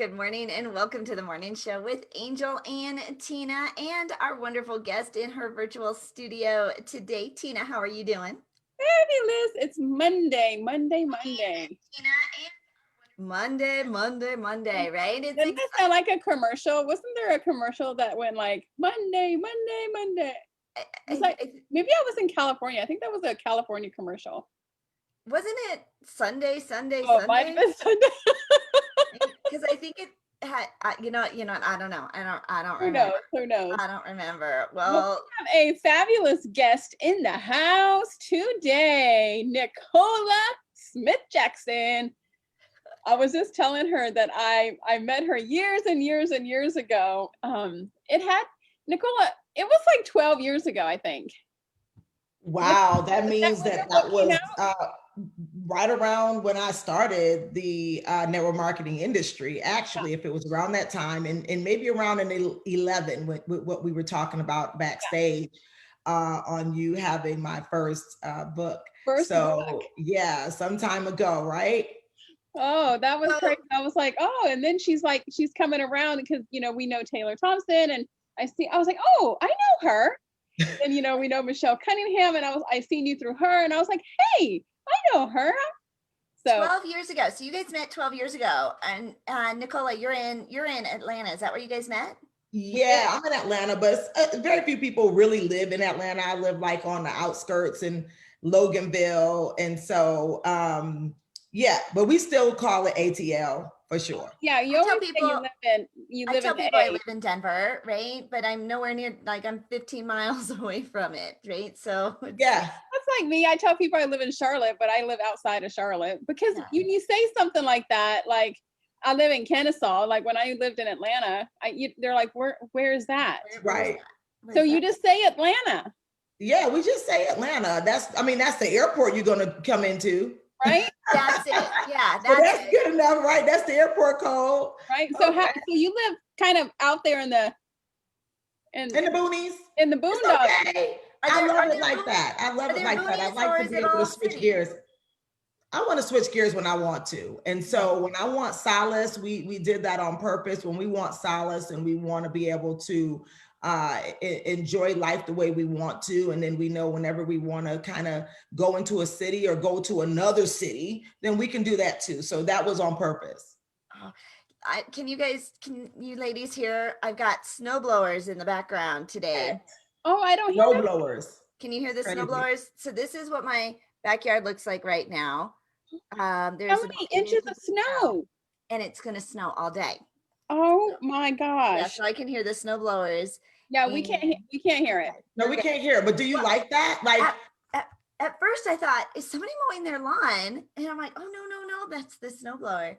Good morning and welcome to the morning show with Angel and Tina and our wonderful guest in her virtual studio today. Tina, how are you doing? Fabulous. It's Monday. Tina and Monday, right? It's Doesn't that sound like a commercial? Wasn't there a commercial that went like Monday? It was like, maybe I was in California. I think that was a California commercial. Wasn't it Sunday? Oh, it might have been Sunday. Because I think it had, you know, I don't know. I don't Who remember. Who knows? I don't remember. Well, we have a fabulous guest in the house today, Nicola Smith-Jackson. I was just telling her that I met her years and years and years ago. Nicola, it was like 12 years ago, I think. Wow, that means that was right around when I started the network marketing industry. Actually, if it was around that time, and maybe around in 11, with what we were talking about backstage on you having my first book. Yeah, some time ago, right? Oh, that was great. I was like, oh, and then she's coming around because, we know Taylor Thompson, and I was like, oh, I know her. And, we know Michelle Cunningham, and I seen you through her, and I was like, hey, I know her. So 12 years ago. So you guys met 12 years ago. And Nicola, you're in Atlanta. Is that where you guys met? Yeah, I'm in Atlanta, but very few people really live in Atlanta. I live like on the outskirts in Loganville. And so, yeah, but we still call it ATL for sure. Yeah, you always say you live in I live in Denver, right? But I'm nowhere near, like I'm 15 miles away from it, right? So yeah, that's like me. I tell people I live in Charlotte, but I live outside of Charlotte because when you say something like that, like I live in Kennesaw. Like when I lived in Atlanta, they're like, where is that? Right. So you just say Atlanta. Yeah, we just say Atlanta. That's the airport you're going to come into. Right? That's it. Yeah, that's good enough, right? That's the airport code. Right. So so you live kind of out there in the boonies. In the boondocks. Okay. I love it like that. I love it like that. I like to be able to switch gears. I want to switch gears when I want to. And so when I want solace, we did that on purpose. When we want solace and we want to be able to enjoy life the way we want to. And then we know whenever we want to kind of go into a city or go to another city, then we can do that too. So that was on purpose. Can you ladies hear? I've got snowblowers in the background today. Oh, I don't hear snowblowers. Can you hear the snowblowers? So this is what my backyard looks like right now. There's how many inches of snow? And it's going to snow all day. Oh my gosh. Yeah, so I can hear the snowblowers. Yeah, we can't hear it. No, we can't hear it. But do you like that? Like at first I thought, is somebody mowing their lawn? And I'm like, oh no, that's the snowblower.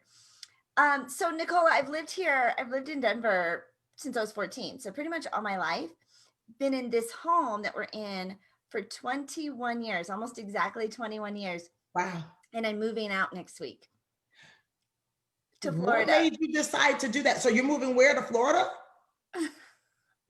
So Nicola, I've lived in Denver since I was 14. So pretty much all my life, been in this home that we're in for 21 years, almost exactly 21 years. Wow. And I'm moving out next week to Florida. What made you decide to do that? So you're moving where, to Florida?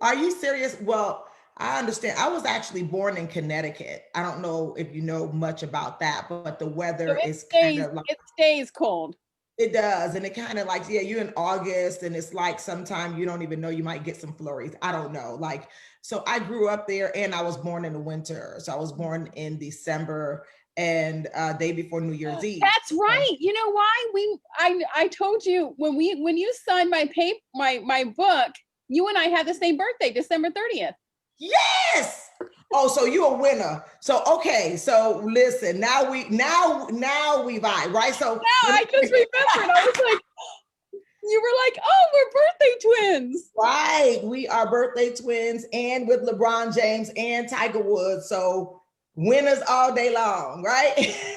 Are you serious? Well, I understand. I was actually born in Connecticut. I don't know if you know much about that, but the weather is kind of like, it stays cold. It does. And it kind of like, yeah, you're in August and it's like sometime you don't even know, you might get some flurries. I don't know. Like, so I grew up there and I was born in the winter. So I was born in December and day before New Year's Eve. That's right. You know why? I told you when you signed my book, you and I had the same birthday, December 30th. Yes. Oh, so you're a winner. So okay. So listen, now we vibe, right? So now I just remembered. I was like, you were like, oh, we're birthday twins. Right. We are birthday twins, and with LeBron James and Tiger Woods. So winners all day long, right?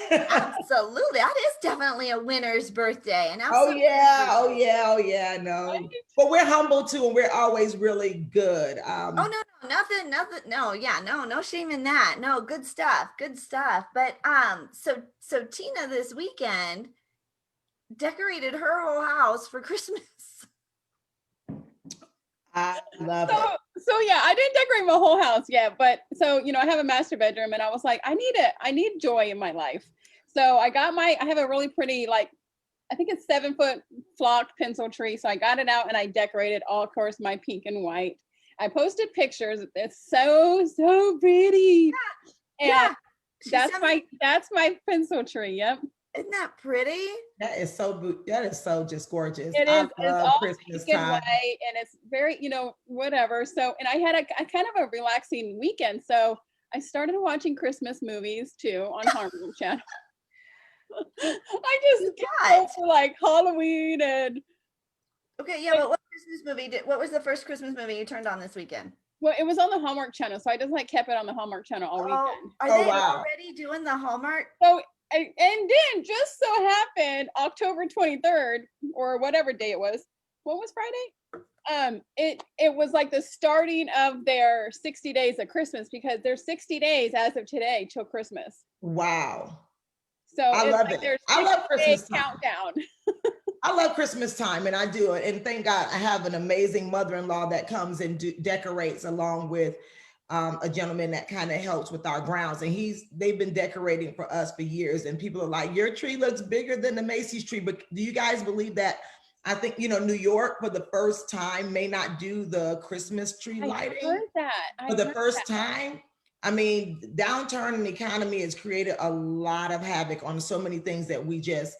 Absolutely. That is definitely a winner's birthday. And oh yeah. No, but we're humble too, and we're always really good. Nothing. No shame in that. No, good stuff. But so Tina this weekend decorated her whole house for Christmas. I love it. So yeah, I didn't decorate my whole house yet, but so I have a master bedroom, and I was like, I need joy in my life. So I have a really pretty like I think it's 7-foot flocked pencil tree. So I got it out and I decorated all, of course, my pink and white. I posted pictures. It's so pretty. Yeah. And that's my pencil tree. Yep. Isn't that pretty? That is so just gorgeous. It I is. It's love all Christmas pink and time. white, and it's very, whatever. So, and I had a kind of a relaxing weekend. So I started watching Christmas movies too on Hallmark Channel. I just What? over like Halloween and. Okay, yeah, but what was the first Christmas movie you turned on this weekend? Well, it was on the Hallmark Channel, so I just like kept it on the Hallmark Channel all weekend. Are they already doing the Hallmark? So, and then just so happened October 23rd or whatever day it was. What was Friday? It was like the starting of their 60 days of Christmas, because there's 60 days as of today till Christmas. Wow. So I love like it. I love Christmas countdown. I love Christmas time, and I do it. And thank God I have an amazing mother-in-law that comes and decorates along with a gentleman that kind of helps with our grounds. And they've been decorating for us for years. And people are like, your tree looks bigger than the Macy's tree. But do you guys believe that? I think, New York for the first time may not do the Christmas tree lighting. I heard that. For the first time. I mean, downturn in the economy has created a lot of havoc on so many things that we just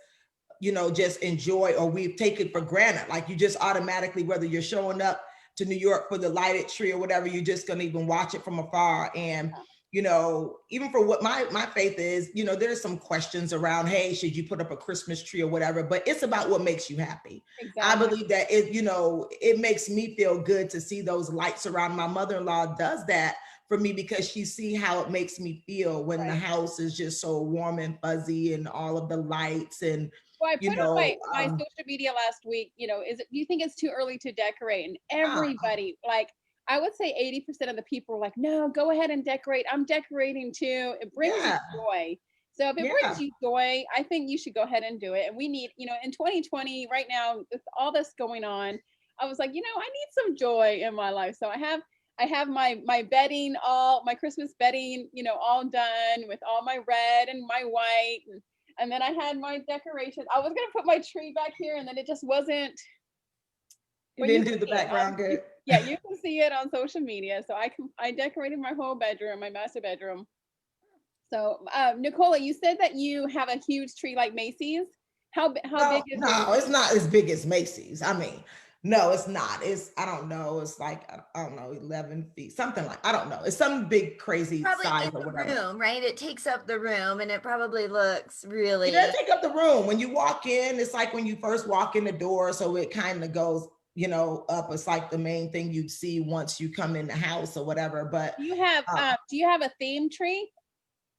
enjoy, or we've taken for granted. Like, you just automatically, whether you're showing up to New York for the lighted tree or whatever, you're just gonna even watch it from afar. And even for what my faith is, there's some questions around, hey, should you put up a Christmas tree or whatever, but it's about what makes you happy. Exactly. I believe that it makes me feel good to see those lights around. My mother-in-law does that for me because she see how it makes me feel when the house is just so warm and fuzzy and all of the lights. And well, I put on my social media last week, do you think it's too early to decorate? And everybody, like, I would say 80% of the people were like, no, go ahead and decorate. I'm decorating too. It brings you joy. So if it brings you joy, I think you should go ahead and do it. And we need, in 2020 right now, with all this going on, I was like, I need some joy in my life. So I have my bedding, my Christmas bedding, all done with all my red and my white. And then I had my decoration. I was going to put my tree back here, and then it just wasn't. You didn't do the background good. Yeah, you can see it on social media. So I decorated my whole bedroom, my master bedroom. So Nicola, you said that you have a huge tree like Macy's. How big is it? No, it's not as big as Macy's. I mean, no, it's not. I don't know. It's like, I don't know, 11 feet, something like, I don't know. It's some big crazy size or whatever. Room, right? It takes up the room, and it probably looks really. It does take up the room. When you walk in, it's like when you first walk in the door. So it kind of goes, up. It's like the main thing you'd see once you come in the house or whatever. But do you have a theme tree?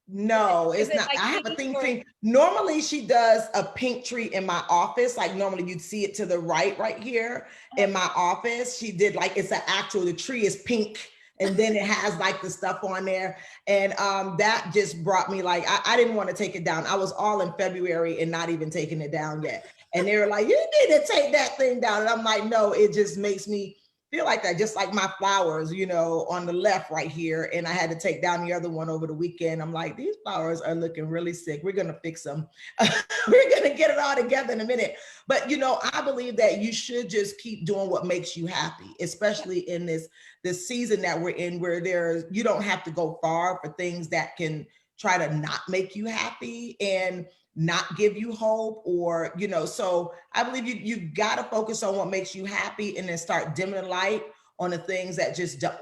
No, it's not. Like I have a theme tree. Normally she does a pink tree in my office. Like normally you'd see it to the right here in my office. She did like, the tree is pink, and then it has like the stuff on there. And that just brought me like, I didn't want to take it down. I was all in February and not even taking it down yet. And they were like, you need to take that thing down. And I'm like, no, it just makes me feel like that, just like my flowers, on the left right here. And I had to take down the other one over the weekend. I'm like, these flowers are looking really sick. We're going to fix them. We're going to get it all together in a minute. But, I believe that you should just keep doing what makes you happy, especially in this season that we're in, where you don't have to go far for things that can try to not make you happy and not give you hope, or so I believe you got to focus on what makes you happy, and then start dimming the light on the things that just don't.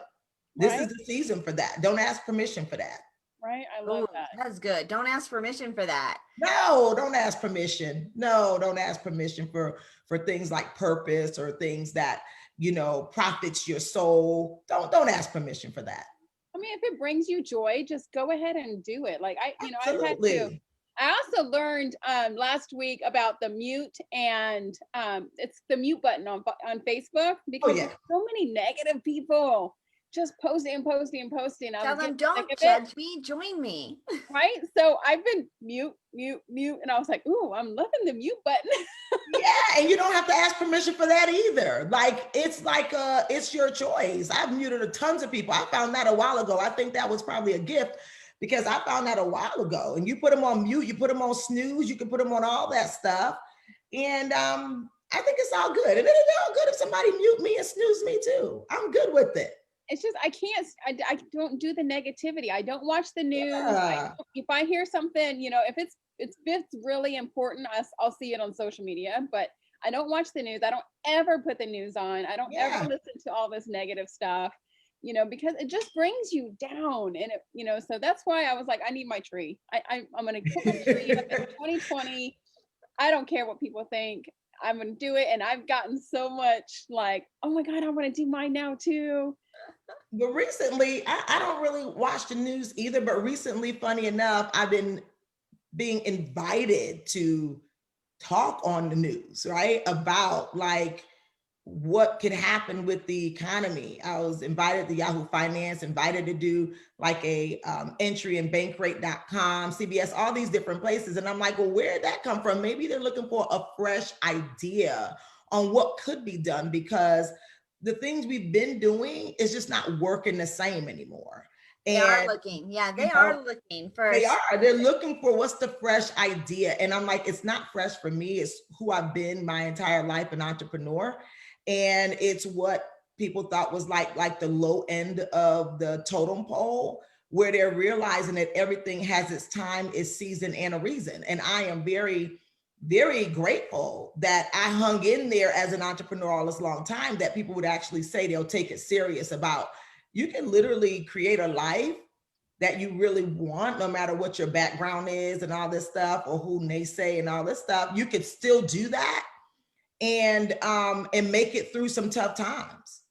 This is the season for that. Don't ask permission for that. Right. I love that. That's good. Don't ask permission for that. No, don't ask permission. No, don't ask permission for things like purpose or things that profits your soul. Don't ask permission for that. I mean, if it brings you joy, just go ahead and do it. Like Absolutely. I've had to. I also learned last week about the mute, and it's the mute button on Facebook, because there's so many negative people just posting. Tell them, don't judge me, join me. Right? So I've been mute, and I was like, ooh, I'm loving the mute button. Yeah, and you don't have to ask permission for that either. Like it's your choice. I've muted tons of people. I found that a while ago. I think that was probably a gift, because I found that a while ago. And you put them on mute, you put them on snooze, you can put them on all that stuff. And I think it's all good. And it's all good if somebody mute me and snooze me too. I'm good with it. It's just, I don't do the negativity. I don't watch the news. Yeah. If I hear something, if it's really important, I'll see it on social media, but I don't watch the news. I don't ever put the news on. I don't ever listen to all this negative stuff, because it just brings you down. And so that's why I was like, I need my tree. I'm going to put my tree up in 2020. I don't care what people think. I'm going to do it. And I've gotten so much like, oh my God, I want to do mine now too. But recently, I don't really watch the news either, but recently, funny enough, I've been being invited to talk on the news, right? About like what could happen with the economy. I was invited to Yahoo Finance, invited to do like a entry in bankrate.com, CBS, all these different places. And I'm like, well, where did that come from? Maybe they're looking for a fresh idea on what could be done, because the things we've been doing is just not working the same anymore. They are looking. Yeah, they are looking for. They're looking for what's the fresh idea. And I'm like, it's not fresh for me. It's who I've been my entire life, an entrepreneur. And it's what people thought was like the low end of the totem pole, where they're realizing that everything has its time, its season, and a reason. And I am very, very grateful that I hung in there as an entrepreneur all this long time, that people would actually say they'll take it serious about, you can literally create a life that you really want, no matter what your background is and all this stuff, or who naysay and all this stuff. You could still do that and make it through some tough times.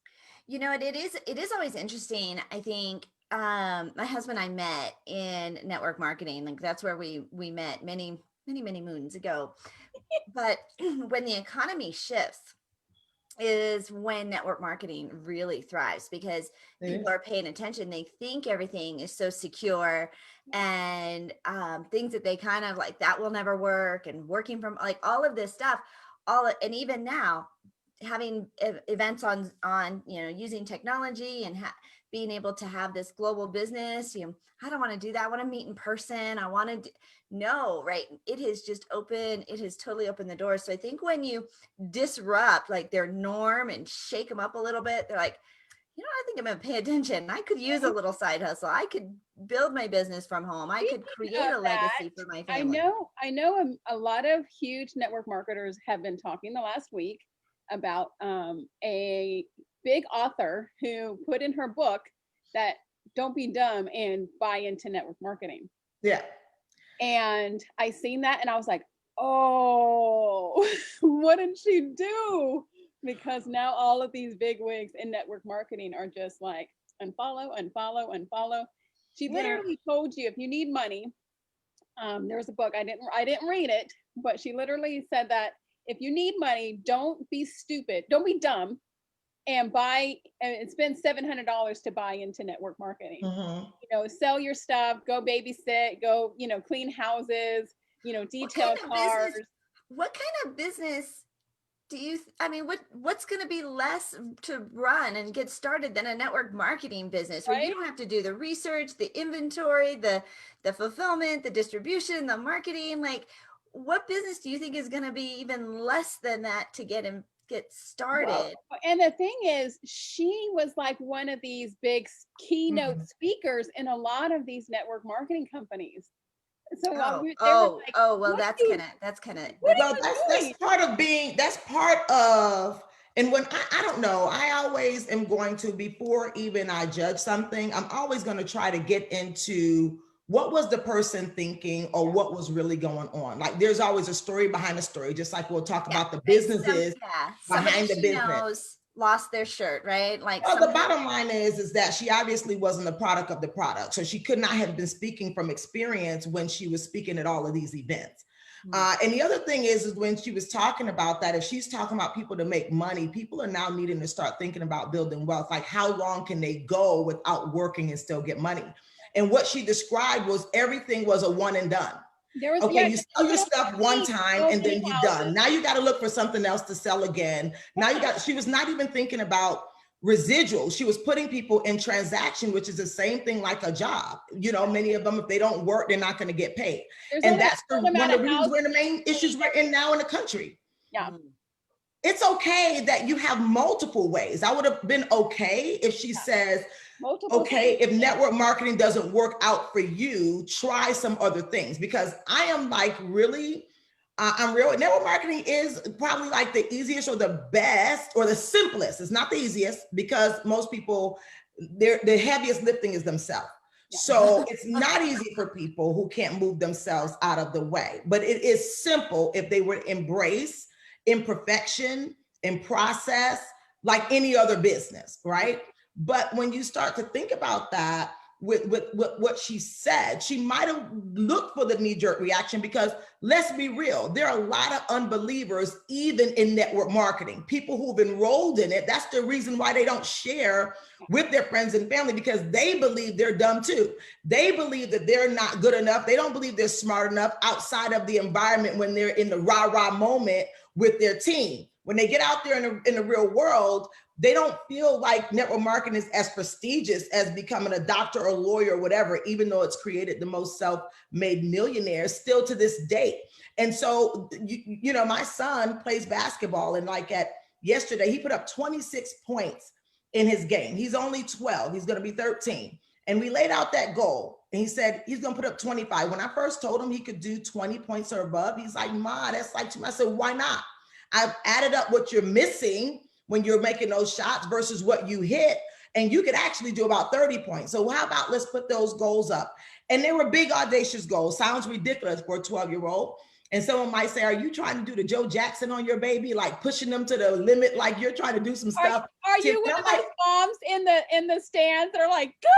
It is always interesting. I think my husband and I met in network marketing. Like that's where we met many moons ago. But when the economy shifts is when network marketing really thrives, because people are paying attention. They think everything is so secure, and things that they kind of like, that will never work, and working from like all of this stuff, and even now having events on using technology and being able to have this global business. I don't want to do that. I want to meet in person. I want to no, right. It has just it has totally opened the door. So I think when you disrupt like their norm and shake them up a little bit, they're like, I think I'm going to pay attention. I could use a little side hustle. I could build my business from home. I could create a legacy for my family. I know a lot of huge network marketers have been talking the last week about a big author who put in her book that don't be dumb and buy into network marketing. Yeah. And I seen that and I was like, oh, what did she do? Because now all of these big wigs in network marketing are just like, unfollow. She literally told you, if you need money, there was a book, I didn't read it, but she literally said that if you need money, don't be stupid, don't be dumb, and spend $700 to buy into network marketing. Mm-hmm. Sell your stuff, go babysit, go, clean houses, detail cars. What kind of business do you, what's going to be less to run and get started than a network marketing business, where you don't have to do the research, the inventory, the fulfillment, the distribution, the marketing? Like, what business do you think is going to be even less than that to get started? Well, and the thing is, she was like one of these big keynote speakers in a lot of these network marketing companies. So that's part of, and when I don't know, I always am going to, before even I judge something, I'm always going to try to get into what was the person thinking, or what was really going on. Like there's always a story behind the story, just like we'll talk about the businesses behind the business. Lost their shirt, right? Like, well, the bottom line is that she obviously wasn't a product of the product. So she could not have been speaking from experience when she was speaking at all of these events. And the other thing is when she was talking about that, if she's talking about people to make money, people are now needing to start thinking about building wealth. Like, how long can they go without working and still get money? And what she described was everything was a one and done. You sell your stuff one time and then you're done. Now you got to look for something else to sell again. She was not even thinking about residuals. She was putting people in transaction, which is the same thing like a job. Many of them, if they don't work, they're not going to get paid. And that's one of the reasons we're in the main issues we're in now in the country. Yeah. It's okay that you have multiple ways. I would have been okay if she says, multiple okay, things. if network marketing doesn't work out for you, try some other things. Because I am like, really, I'm real. Network marketing is probably like the easiest or the best or the simplest. It's not the easiest because most people, the heaviest lifting is themselves. Yeah. So it's not easy for people who can't move themselves out of the way, but it is simple if they would embrace imperfection and process like any other business, right? But when you start to think about that, with what she said, she might have looked for the knee-jerk reaction because let's be real, there are a lot of unbelievers even in network marketing, people who've enrolled in it. That's the reason why they don't share with their friends and family, because they believe they're dumb too. They believe that they're not good enough. They don't believe they're smart enough outside of the environment when they're in the rah-rah moment with their team. When they get out there in the real world, they don't feel like network marketing is as prestigious as becoming a doctor or lawyer or whatever, even though it's created the most self-made millionaires still to this day. And so, you know, my son plays basketball, and like at yesterday, he put up 26 points in his game. He's only 12. He's going to be 13. And we laid out that goal. And he said he's going to put up 25. When I first told him he could do 20 points or above, he's like, Ma, that's like too much. I said, why not? I've added up what you're missing when you're making those shots versus what you hit, and you could actually do about 30 points. So how about let's put those goals up? And they were big, audacious goals. Sounds ridiculous for a 12-year-old. And someone might say, are you trying to do the Joe Jackson on your baby, like pushing them to the limit, like you're trying to do some stuff? Are you one of those moms in the stands that are like, go,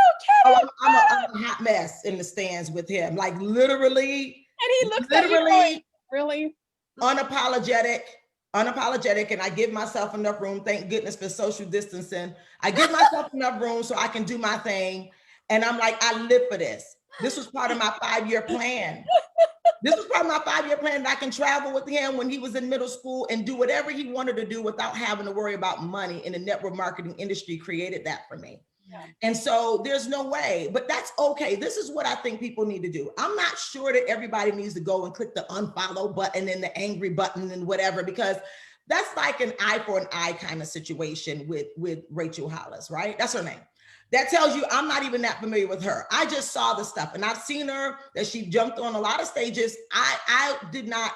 Kenny? I'm a hot mess in the stands with him, like literally. And he looks at you going, really? Unapologetic, and I give myself enough room. Thank goodness for social distancing. I give myself enough room so I can do my thing. And I'm like, I live for this. This was part of my 5-year plan. This was part of my 5-year plan that I can travel with him when he was in middle school and do whatever he wanted to do without having to worry about money. In the network marketing industry created that for me. Yeah. And so there's no way, but that's okay. This is what I think people need to do. I'm not sure that everybody needs to go and click the unfollow button and the angry button and whatever, because that's like an eye for an eye kind of situation with Rachel Hollis, right? That's her name. That tells you I'm not even that familiar with her. I just saw the stuff, and I've seen her that she jumped on a lot of stages. I did not,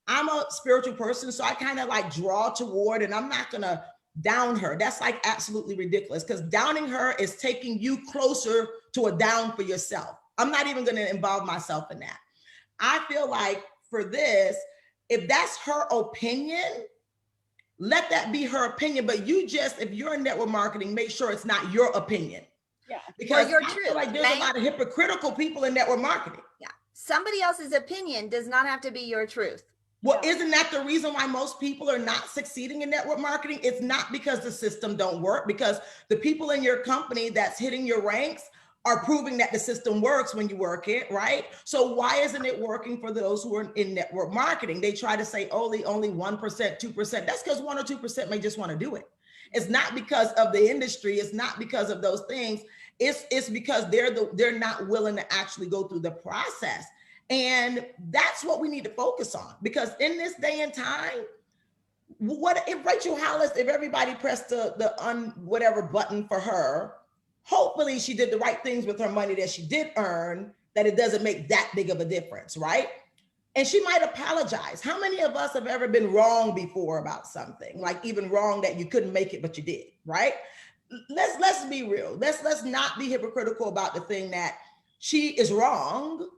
I'm a spiritual person, so I kind of like draw toward, and I'm not gonna down her. That's like absolutely ridiculous, because downing her is taking you closer to a down for yourself. I'm not even going to involve myself in that. I feel like for this, if that's her opinion, let that be her opinion. But you just, if you're in network marketing, make sure it's not your opinion. Yeah. Because I feel like there's a lot of hypocritical people in network marketing. Yeah. Somebody else's opinion does not have to be your truth. Well, isn't that the reason why most people are not succeeding in network marketing? It's not because the system don't work, because the people in your company that's hitting your ranks are proving that the system works when you work it, right? So why isn't it working for those who are in network marketing? They try to say only 1%, 2%. That's because 1 or 2% may just want to do it. It's not because of the industry. It's not because of those things. It's because they're not willing to actually go through the process. And that's what we need to focus on, because in this day and time, what if Rachel Hollis, if everybody pressed the whatever button for her, hopefully she did the right things with her money that she did earn, that it doesn't make that big of a difference, right? And she might apologize. How many of us have ever been wrong before about something, like even wrong that you couldn't make it, but you did, right? Let's be real. Let's not be hypocritical about the thing that she is wrong,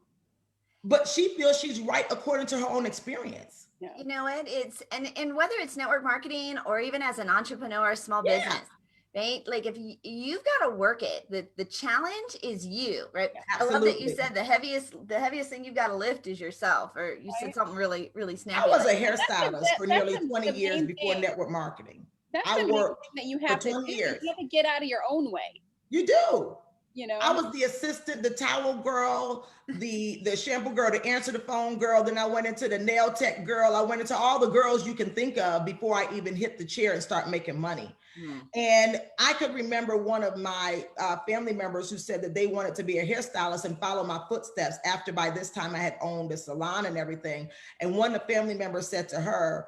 but she feels she's right according to her own experience. Yeah. You know what? It's and whether it's network marketing or even as an entrepreneur or small business, right? Like if you've got to work it, the challenge is you, right? Absolutely. I love that you said the heaviest thing you've got to lift is yourself, or you said something really, really snappy. I was a hairstylist for nearly 20 years before network marketing. That's the main thing that you have to do. You have to get out of your own way. You do. You know, I was the assistant, the towel girl, the shampoo girl, the answer the phone girl. Then I went into the nail tech girl. I went into all the girls you can think of before I even hit the chair and start making money. And I could remember one of my family members who said that they wanted to be a hairstylist and follow my footsteps after by this time I had owned a salon and everything. And one of the family members said to her,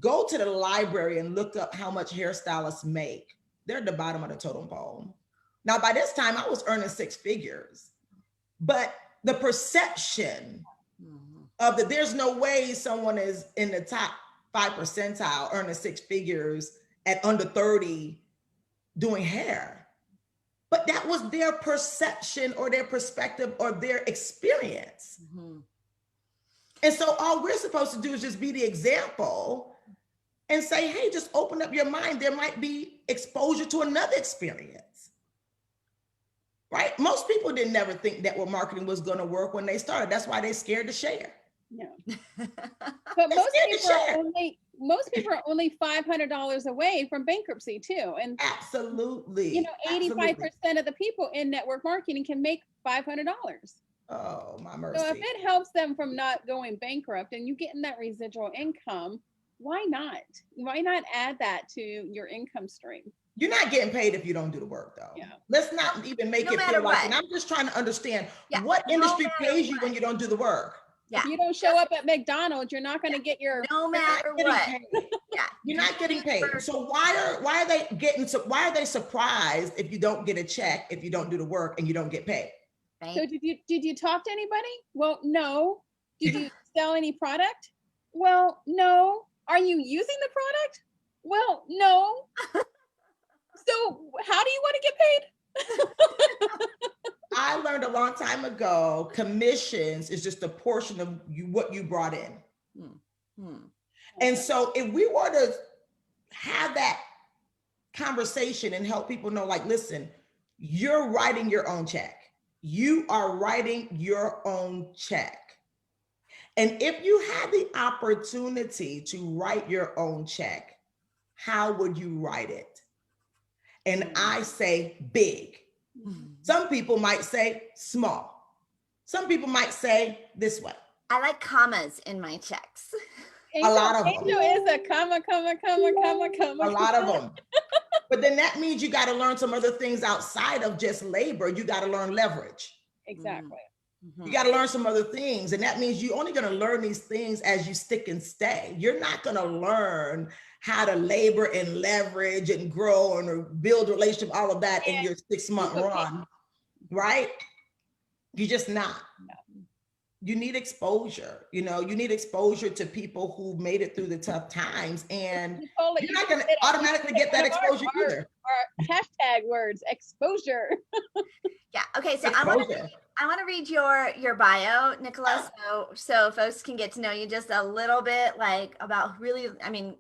go to the library and look up how much hairstylists make. They're at the bottom of the totem pole. Now, by this time, I was earning 6 figures, but the perception of that there's no way someone is in the top 5 percentile earning 6 figures at under 30 doing hair. But that was their perception or their perspective or their experience. And so all we're supposed to do is just be the example and say, hey, just open up your mind. There might be exposure to another experience. Right? Most people didn't never think that what marketing was going to work when they started. That's why they're scared to share. Yeah. But most people are only $500 away from bankruptcy too. And absolutely, 85% of the people in network marketing can make $500. Oh, my mercy. So if it helps them from not going bankrupt and you getting that residual income, why not? Why not add that to your income stream? You're not getting paid if you don't do the work, though. Yeah. Let's not even make it feel like, and I'm just trying to understand what industry pays you when you don't do the work. Yeah. If you don't show up at McDonald's, you're not going to get your. No matter what. Yeah. You're not getting paid. So why are they surprised if you don't get a check, if you don't do the work and you don't get paid? So did you talk to anybody? Well, no. Did you sell any product? Well, no. Are you using the product? Well, no. So how do you want to get paid? I learned a long time ago, commissions is just a portion of what you brought in. And so if we were to have that conversation and help people know, like, listen, you're writing your own check. You are writing your own check. And if you had the opportunity to write your own check, how would you write it? And I say big. Some people might say small. Some people might say this way. I like commas in my checks. A lot of them. Angel is a comma. A lot of them. But then that means you got to learn some other things outside of just labor. You got to learn leverage. Exactly. You got to learn some other things. And that means you're only going to learn these things as you stick and stay. You're not going to learn how to labor and leverage and grow and build a relationship, all of that in your 6-month run, right? You're just not. You need exposure. You need exposure to people who made it through the tough times. And Nicola, you're not going to automatically get that exposure either. Our hashtag words, exposure. Yeah. Okay. So I want to read your bio, Nicola, so folks can get to know you just a little bit, like about really. I mean,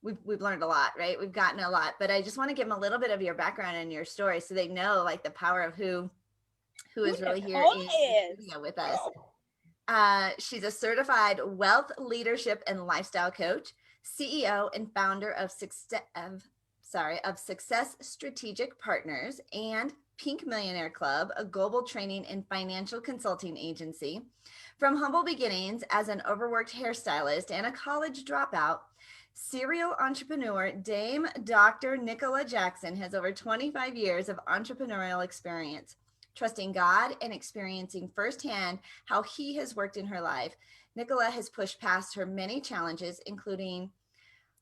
we've learned a lot, right? We've gotten a lot, but I just want to give them a little bit of your background and your story, so they know like the power of who is really here with us. She's a certified wealth, leadership, and lifestyle coach, CEO and founder of Success Strategic Partners and Pink Millionaire Club, a global training and financial consulting agency. From humble beginnings as an overworked hairstylist and a college dropout, serial entrepreneur Dame Dr. Nicola Jackson has over 25 years of entrepreneurial experience. Trusting God and experiencing firsthand how he has worked in her life, Nicola has pushed past her many challenges, including,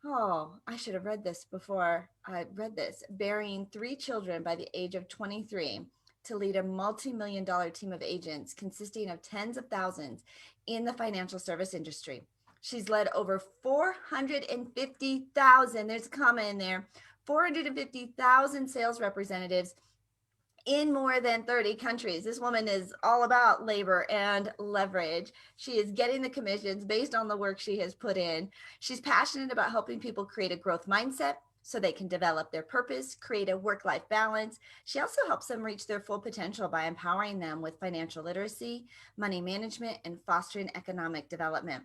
I should have read this before I read this, bearing 3 children by the age of 23 to lead a multi-million-dollar team of agents consisting of tens of thousands in the financial service industry. She's led over 450,000, there's a comma in there, 450,000 sales representatives in more than 30 countries. This woman is all about labor and leverage. She is getting the commissions based on the work she has put in. She's passionate about helping people create a growth mindset so they can develop their purpose, create a work-life balance. She also helps them reach their full potential by empowering them with financial literacy, money management, and fostering economic development.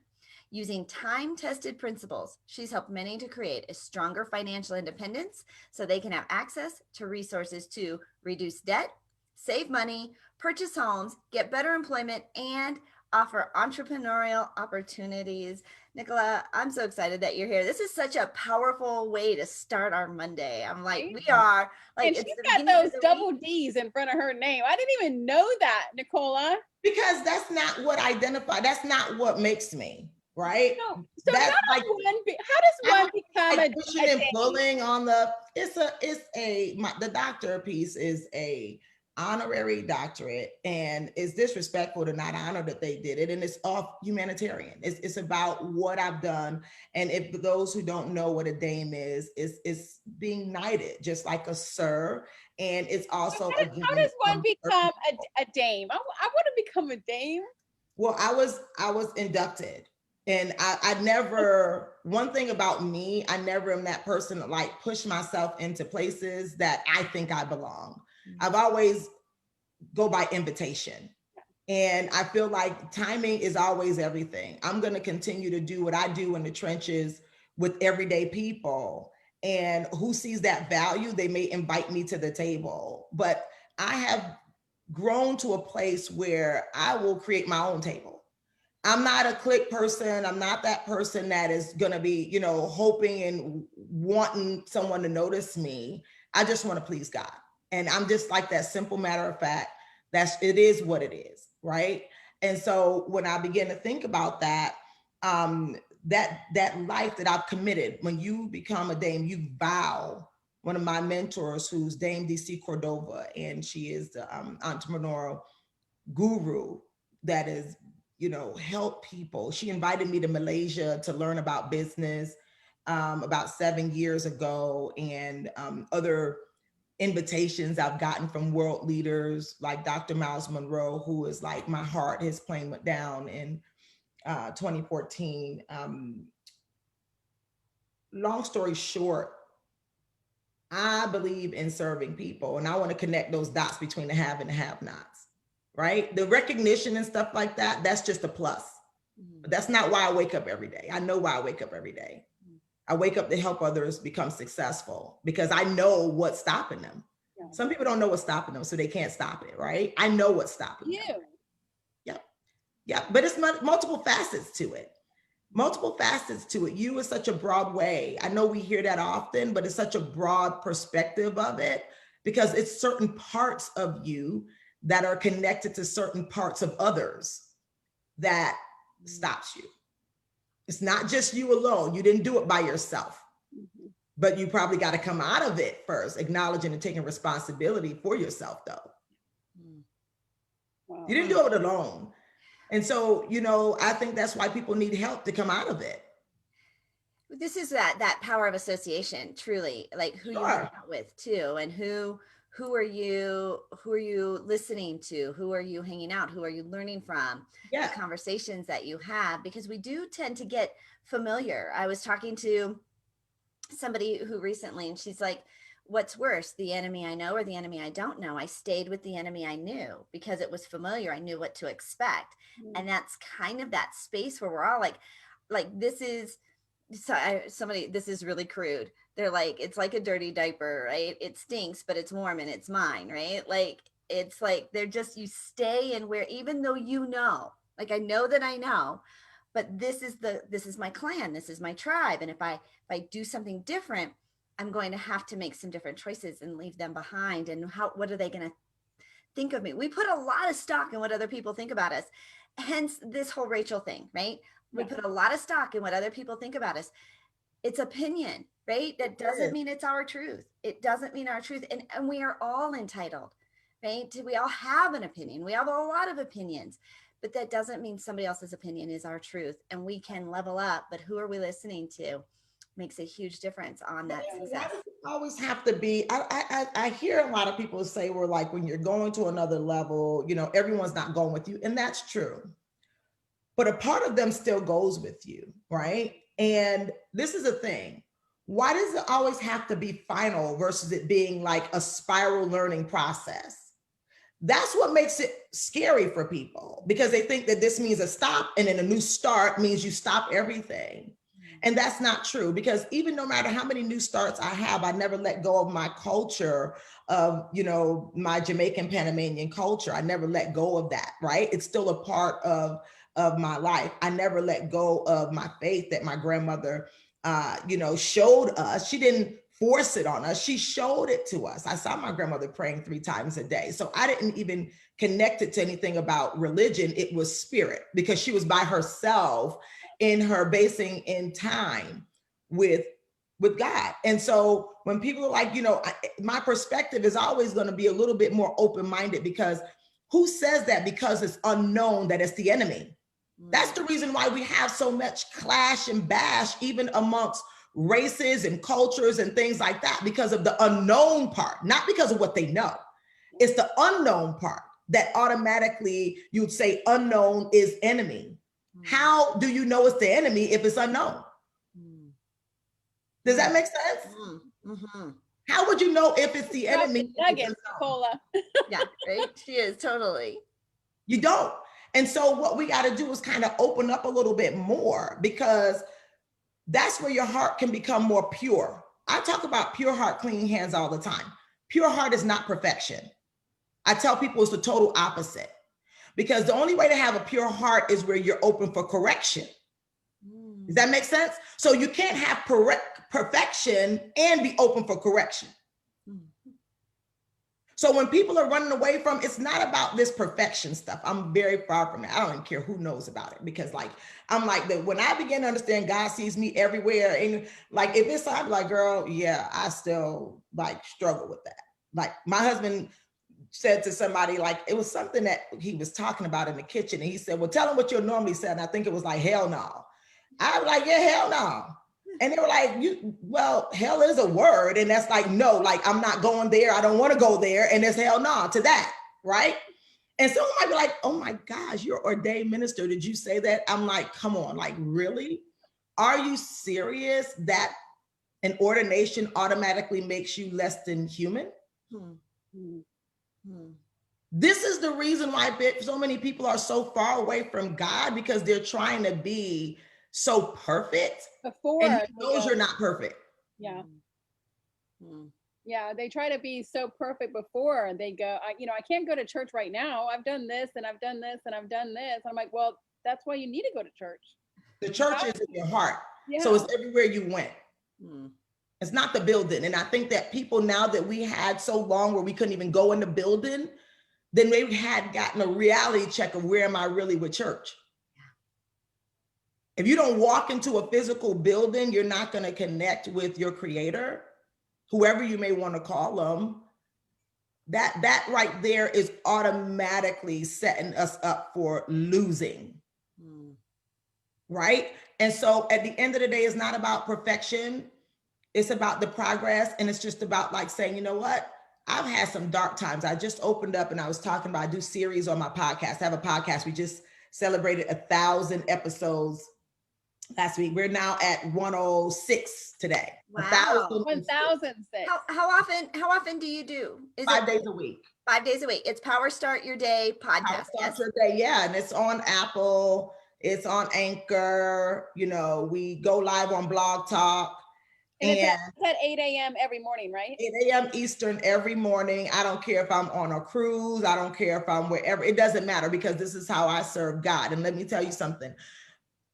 Using time-tested principles, she's helped many to create a stronger financial independence so they can have access to resources to reduce debt, save money, purchase homes, get better employment, and offer entrepreneurial opportunities. Nicola, I'm so excited that you're here. This is such a powerful way to start our Monday. I'm like, we are like, and she's got those double D's in front of her name. I didn't even know that, Nicola. Because that's not what makes me. right? So That's how like, does one become like a pushing and dame? pulling on the, the doctor piece is a honorary doctorate, and it's disrespectful to not honor that they did it, and it's off humanitarian. It's about what I've done. And if those who don't know what a dame is, it's being knighted just like a sir. And it's also How does one become a dame? I want to become a dame. Well, I was inducted, and I never, one thing about me, I never am that person that like push myself into places that I think I belong. I've always go by invitation. And I feel like timing is always everything. I'm going to continue to do what I do in the trenches with everyday people. And who sees that value, they may invite me to the table. But I have grown to a place where I will create my own table. I'm not a click person. I'm not that person that is going to be, hoping and wanting someone to notice me. I just want to please God. And I'm just like that simple matter of fact. It is what it is, right? And so when I begin to think about that, that life that I've committed, when you become a dame, you vow. One of my mentors, who's Dame DC Cordova, and she is the entrepreneurial guru that is, help people. She invited me to Malaysia to learn about business about 7 years ago, and other invitations I've gotten from world leaders like Dr. Miles Monroe, who is like my heart. His plane went down in 2014. Long story short, I believe in serving people, and I want to connect those dots between the have and the have nots, right? The recognition and stuff like that, that's just a plus. But that's not why I wake up every day. I know why I wake up every day. I wake up to help others become successful because I know what's stopping them. Yeah. Some people don't know what's stopping them, so they can't stop it, right? I know what's stopping them. Yep. Yeah. But it's multiple facets to it. Multiple facets to it. You is such a broad way. I know we hear that often, but it's such a broad perspective of it because it's certain parts of you that are connected to certain parts of others that stops you. It's not just you alone. You didn't do it by yourself, but you probably got to come out of it first, acknowledging and taking responsibility for yourself, though. Wow. You didn't do it alone. And so, I think that's why people need help to come out of it. This is that power of association, truly, like who you hang out with too, and who are you listening to, who are you hanging out, who are you learning from, the conversations that you have, because we do tend to get familiar. I was talking to somebody who recently, and she's like, what's worse, the enemy I know or the enemy I don't know? I stayed with the enemy I knew because it was familiar. I knew what to expect. And that's kind of that space where we're all like this is this is really crude. They're like, it's like a dirty diaper, right? It stinks, but it's warm and it's mine, right? Like, it's like, they're just, you stay in where, even though like, I know that I know, but this is my clan, this is my tribe. And if I do something different, I'm going to have to make some different choices and leave them behind. And what are they going to think of me? We put a lot of stock in what other people think about us. Hence this whole Rachel thing, right? We put a lot of stock in what other people think about us. It's opinion, right? That doesn't mean it's our truth. It doesn't mean our truth. And we are all entitled, right? We all have an opinion. We have a lot of opinions, but that doesn't mean somebody else's opinion is our truth. And we can level up, but who are we listening to? Makes a huge difference on that success. Always have to be. I hear a lot of people say, we're like, when you're going to another level, everyone's not going with you. And that's true. But a part of them still goes with you, right? And this is a thing. Why does it always have to be final versus it being like a spiral learning process? That's what makes it scary for people, because they think that this means a stop and then a new start means you stop everything. And that's not true, because even no matter how many new starts I have, I never let go of my culture of, my Jamaican Panamanian culture. I never let go of that, right? It's still a part of my life. I never let go of my faith that my grandmother, showed us. She didn't force it on us. She showed it to us. I saw my grandmother praying 3 times a day. So I didn't even connect it to anything about religion. It was spirit, because she was by herself in her basing in time with God. And so when people are like, my perspective is always going to be a little bit more open-minded, because who says that because it's unknown that it's the enemy? That's the reason why we have so much clash and bash, even amongst races and cultures and things like that, because of the unknown part, not because of what they know. It's the unknown part that automatically you'd say unknown is enemy. How do you know it's the enemy if it's unknown? Does that make sense? Mm-hmm. How would you know if it's the enemy? Nuggets, Nicola. Yeah, right. She is totally. You don't. And so what we got to do is kind of open up a little bit more, because that's where your heart can become more pure. I talk about pure heart, clean hands all the time. Pure heart is not perfection. I tell people it's the total opposite, because the only way to have a pure heart is where you're open for correction. Does that make sense? So you can't have perfection and be open for correction. So when people are running away from, it's not about this perfection stuff. I'm very far from it. I don't even care who knows about it, because I'm like that. When I begin to understand God sees me everywhere, and like if it's, I'm like, girl, yeah, I still struggle with that. Like my husband said to somebody, like it was something that he was talking about in the kitchen, and he said, well, tell him what you'll normally say. And I think it was like, hell no. I was like, yeah, hell no. And they were like, well, hell is a word. And that's like, no, like I'm not going there. I don't want to go there. And there's hell no to that, right? And someone might be like, oh my gosh, you're ordained minister. Did you say that? I'm like, come on, like really? Are you serious that an ordination automatically makes you less than human? This is the reason why so many people are so far away from God, because they're trying to be so perfect Before, and he knows you're not perfect. Yeah. Yeah, they try to be so perfect before they go, I can't go to church right now. I've done this and I've done this and I've done this. I'm like, well, that's why you need to go to church. The church is in your heart. Yeah. So it's everywhere you went. It's not the building. And I think that people, now that we had so long where we couldn't even go in the building, then they had gotten a reality check of where am I really with church? If you don't walk into a physical building, you're not going to connect with your creator, whoever you may want to call them. That right there is automatically setting us up for losing. Right? And so at the end of the day, it's not about perfection. It's about the progress. And it's just about like saying, you know what? I've had some dark times. I just opened up and I was talking about, I do series on my podcast. I have a podcast. We just celebrated 1,000 episodes last week. We're now at 106 today. Wow. 1,006. How often do you do? Is 5 days a week. 5 days a week. It's Power Start Your Day podcast. Power Start Your Day. Yeah. And it's on Apple. It's on Anchor. We go live on Blog Talk. And it's at 8 a.m. every morning, right? 8 a.m. Eastern every morning. I don't care if I'm on a cruise. I don't care if I'm wherever. It doesn't matter, because this is how I serve God. And let me tell you something.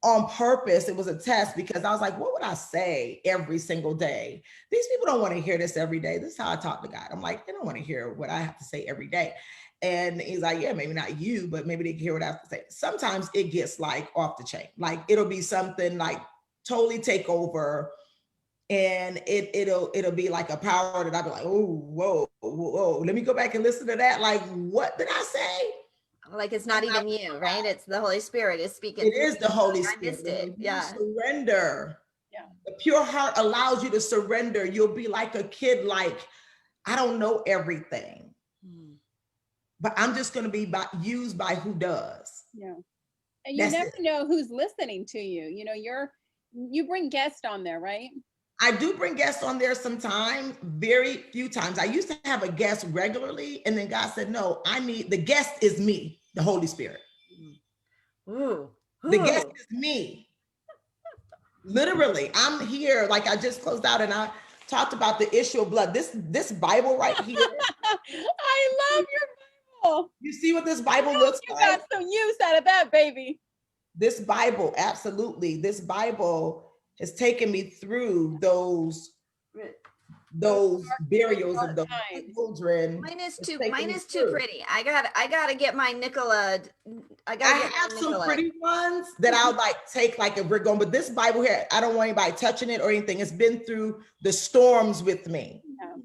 On purpose, it was a test, because I was like, what would I say every single day? These people don't want to hear this every day. This is how I talk to God. I'm like, they don't want to hear what I have to say every day. And he's like, yeah, maybe not you, but maybe they can hear what I have to say. Sometimes it gets like off the chain. Like it'll be something like totally take over. And it'll be like a power that I'll be like, oh, whoa, let me go back and listen to that. Like, what did I say? Like it's not even you, right? It's the Holy Spirit is speaking. It is the Holy Spirit. I missed it. Yeah. Surrender. Yeah. The pure heart allows you to surrender. You'll be like a kid, like, I don't know everything, but I'm just going to be used by who does. Yeah. And you never know who's listening to you. You bring guests on there, right? I do bring guests on there sometimes, very few times. I used to have a guest regularly, and then God said, no, the guest is me, the Holy Spirit. Ooh. The guest is me. Literally, I'm here. Like I just closed out and I talked about the issue of blood. This Bible right here. I love your Bible. You see what this Bible looks like? You got some use out of that, baby. This Bible, absolutely. This Bible has taken me through those those burials of dark those times. children. Mine is too pretty. I gotta get my Nicola. I have some pretty ones that I'll like take, like if we're going, but this Bible here, I don't want anybody touching it or anything. It's been through the storms with me. Yeah.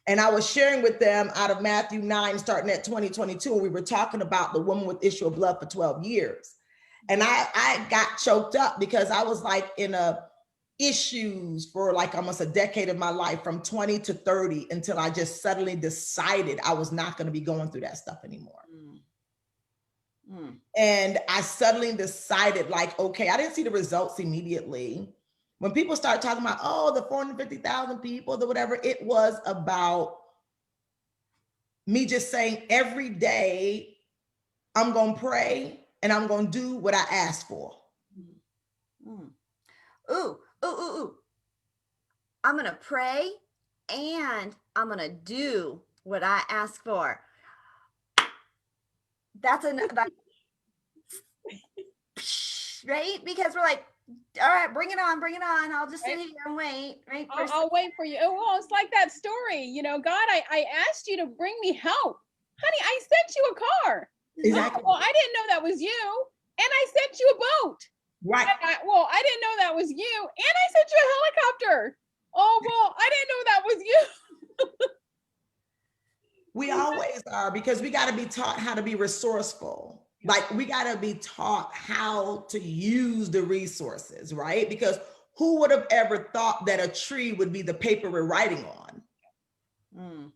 And I was sharing with them out of Matthew 9, starting at 2022, we were talking about the woman with issue of blood for 12 years. And I got choked up because I was like in a issues for like almost a decade of my life, from 20 to 30, until I just suddenly decided I was not going to be going through that stuff anymore. And I suddenly decided, like, okay, I didn't see the results immediately. When people start talking about, oh, the 450,000 people, the whatever, it was about me just saying every day, I'm going to pray and I'm going to do what I asked for. Ooh. I'm going to pray and I'm going to do what I ask for. That's right? Because we're like, all right, bring it on. I'll just sit here and wait, right? I'll wait for you. Oh, well, it's like that story, you know, God, I asked you to bring me help. Honey, I sent you a car. Exactly. Oh, well, I didn't know that was you. And I sent you a boat. Right. I didn't know that was you. And I sent you a helicopter. Oh, well, I didn't know that was you. We always are, because we got to be taught how to be resourceful. Like, we got to be taught how to use the resources, right? Because who would have ever thought that a tree would be the paper we're writing on?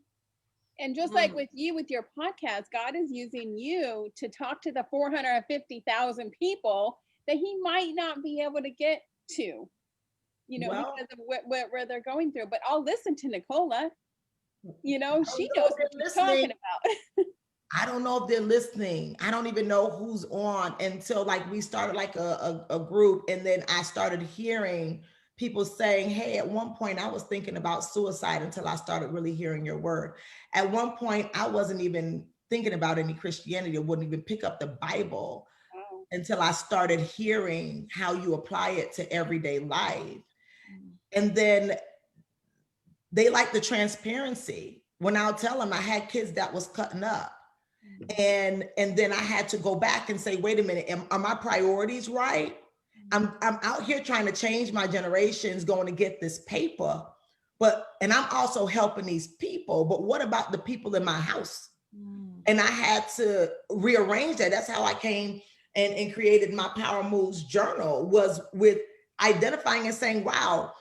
And just like with you, with your podcast, God is using you to talk to the 450,000 people that he might not be able to get to, you know, because of where they're going through. But I'll listen to Nicola. You know, she knows what she's talking about. I don't know if they're listening. I don't even know who's on until like we started like a group. And then I started hearing people saying, hey, at one point I was thinking about suicide until I started really hearing your word. At one point, I wasn't even thinking about any Christianity. I wouldn't even pick up the Bible until I started hearing how you apply it to everyday life. And then they like the transparency. When I'll tell them I had kids that was cutting up. And then I had to go back and say, wait a minute, are my priorities right? I'm out here trying to change my generations, going to get this paper, and I'm also helping these people, but what about the people in my house? And I had to rearrange that. That's how I came and created my Power Moves journal, was with identifying and saying, wow,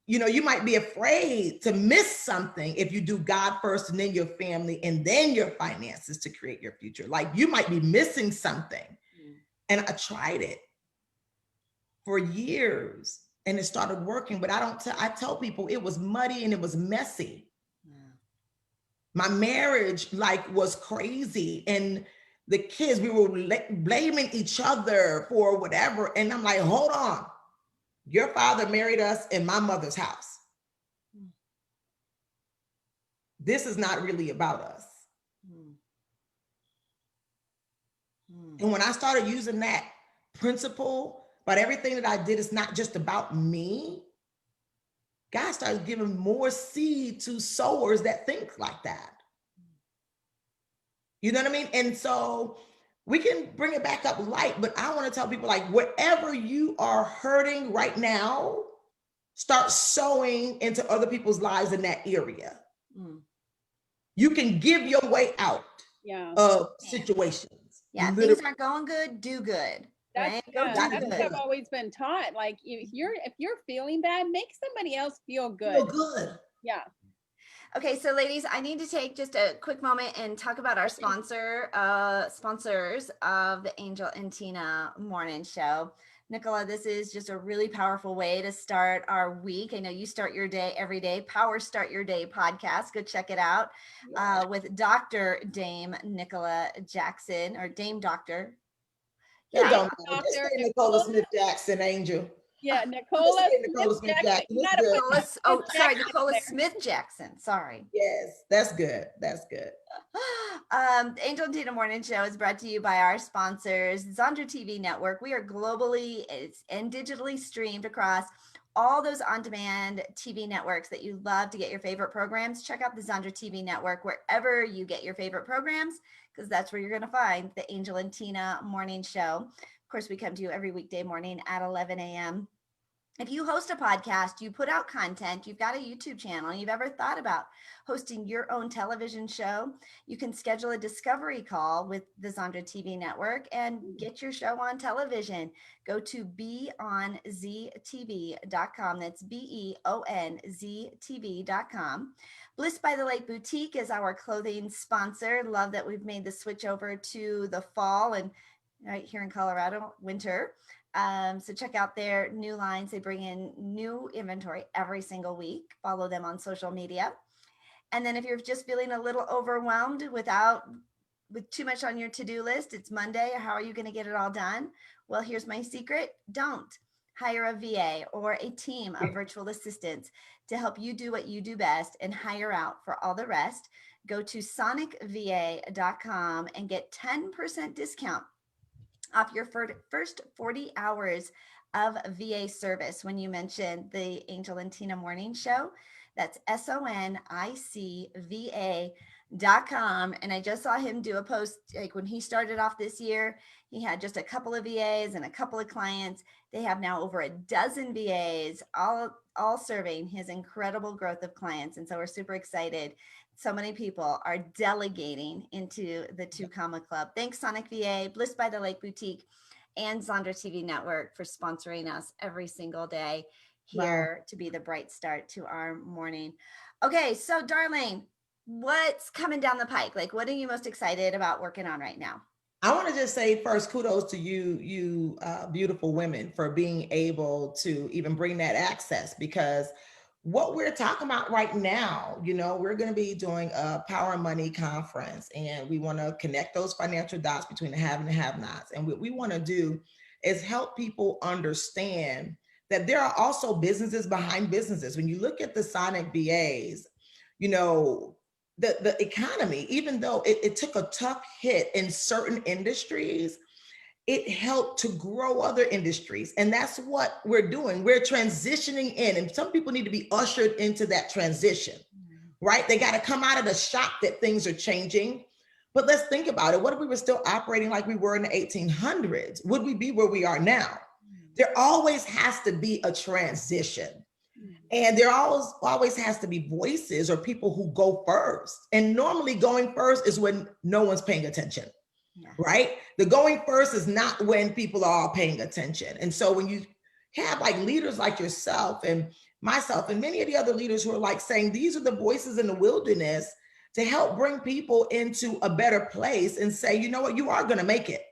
you know, you might be afraid to miss something if you do God first and then your family and then your finances to create your future. Like, you might be missing something. And I tried it for years and it started working, but I tell people it was muddy and it was messy. My marriage was crazy, and the kids, we were blaming each other for whatever. And I'm like, hold on. Your father married us in my mother's house. This is not really about us. And when I started using that principle, but everything that I did is not just about me, God started giving more seed to sowers that think like that. You know what I mean? And so we can bring it back up light, but I want to tell people, like, wherever you are hurting right now, start sowing into other people's lives in that area. You can give your way out of situations. Yeah, things aren't going good, do good. Right? That's what I've always been taught. Like, if you're feeling bad, make somebody else feel good. Feel good. Yeah. Okay, so ladies, I need to take just a quick moment and talk about our sponsors of the Angel and Tina Morning Show. Nicola, this is just a really powerful way to start our week. I know you start your day every day. Power Start Your Day podcast. Go check it out with Dr. Dame Nicola Jackson, or Dame Doctor. Yeah, don't matter. Just say Nicola Smith Jackson, Angel. Yeah, Nicola Smith Jackson. Nicola Smith Jackson. Sorry. Yes, that's good. That's good. Angel and Tina Morning Show is brought to you by our sponsors, Zondra TV Network. We are globally and digitally streamed across all those on-demand TV networks that you love to get your favorite programs. Check out the Zandra TV network wherever you get your favorite programs, because that's where you're going to find the Angel and Tina morning show. Of course, we come to you every weekday morning at 11 a.m. If you host a podcast, you put out content, you've got a YouTube channel, you've ever thought about hosting your own television show, you can schedule a discovery call with the Zandra TV network and get your show on television. Go to beonztv.com. That's beonztv.com. Bliss by the Lake Boutique is our clothing sponsor. Love that we've made the switch over to the fall and right here in Colorado, winter. So check out their new lines. They bring in new inventory every single week. Follow them on social media. And then if you're just feeling a little overwhelmed with too much on your to-do list, it's Monday. How are you going to get it all done? Well, here's my secret. Don't hire a VA or a team of virtual assistants to help you do what you do best and hire out for all the rest. Go to sonicva.com and get 10% discount off your first 40 hours of VA service when you mention the Angel and Tina morning show. That's sonicva.com. And I just saw him do a post, like when he started off this year, he had just a couple of VAs and a couple of clients. They have now over a dozen VAs, all serving his incredible growth of clients. And so we're super excited. So many people are delegating into the 2 Comma Club. Thanks, Sonic VA, Bliss by the Lake Boutique, and Zandra TV Network for sponsoring us every single day here to be the bright start to our morning. Okay, so darling, what's coming down the pike? Like, what are you most excited about working on right now? I want to just say first, kudos to you beautiful women for being able to even bring that access, because what we're talking about right now, we're going to be doing a Power and Money conference, and we want to connect those financial dots between the have and the have-nots. And what we want to do is help people understand that there are also businesses behind businesses. When you look at the Sonic VAs, the economy, even though it took a tough hit in certain industries, it helped to grow other industries. And that's what we're doing. We're transitioning in, and some people need to be ushered into that transition, right? They got to come out of the shock that things are changing. But let's think about it. What if we were still operating like we were in the 1800s? Would we be where we are now? There always has to be a transition. And there always has to be voices or people who go first. And normally going first is when no one's paying attention. Right? The going first is not when people are all paying attention. And so when you have like leaders like yourself and myself and many of the other leaders who are like saying, these are the voices in the wilderness to help bring people into a better place and say, you know what, you are going to make it.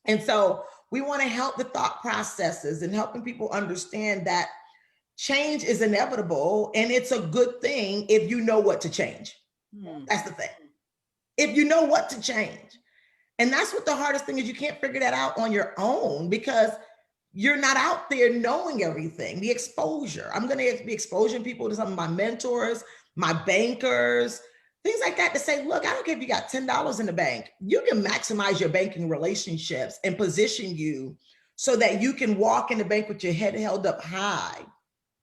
And so we want to help the thought processes and helping people understand that change is inevitable and it's a good thing if you know what to change. That's the thing. If you know what to change. And that's what the hardest thing is. You can't figure that out on your own because you're not out there knowing everything. The exposure. I'm going to be exposing people to some of my mentors, my bankers, things like that, to say, look, I don't care if you got $10 in the bank. You can maximize your banking relationships and position you so that you can walk in the bank with your head held up high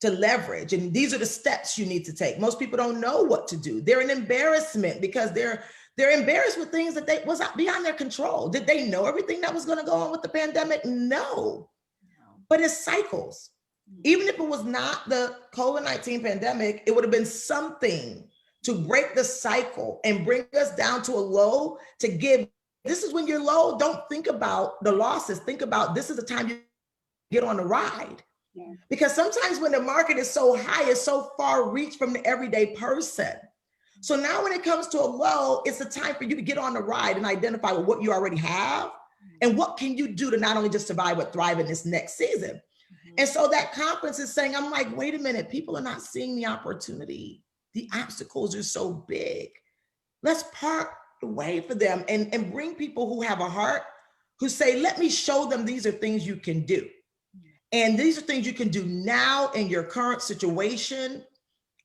to leverage. And these are the steps you need to take. Most people don't know what to do. They're an embarrassment because they're embarrassed with things that was beyond their control. Did they know everything that was going to go on with the pandemic? No. But it's cycles. Even if it was not the COVID-19 pandemic, it would have been something to break the cycle and bring us down to a low to give. This is when you're low. Don't think about the losses. Think about this is the time you get on the ride. Yeah. Because sometimes when the market is so high, it's so far reach from the everyday person. So now when it comes to a low, it's a time for you to get on the ride and identify what you already have and what can you do to not only just survive, but thrive in this next season. And so that conference is saying, I'm like, wait a minute, people are not seeing the opportunity. The obstacles are so big. Let's part the way for them and bring people who have a heart, who say, let me show them these are things you can do. And these are things you can do now in your current situation.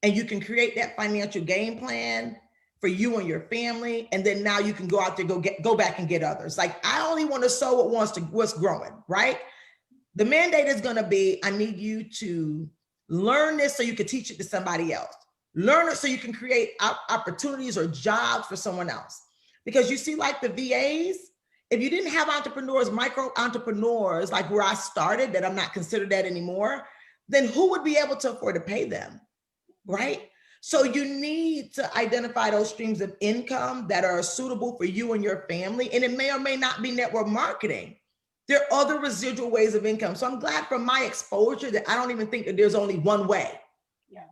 And you can create that financial game plan for you and your family. And then now you can go out there, go back and get others. Like, I only want to sow what's growing, right? The mandate is going to be, I need you to learn this so you can teach it to somebody else. Learn it so you can create opportunities or jobs for someone else. Because you see, like the VAs, if you didn't have entrepreneurs, micro entrepreneurs, like where I started, that I'm not considered that anymore, then who would be able to afford to pay them, right? So you need to identify those streams of income that are suitable for you and your family. And it may or may not be network marketing. There are other residual ways of income. So I'm glad from my exposure that I don't even think that there's only one way. Yeah.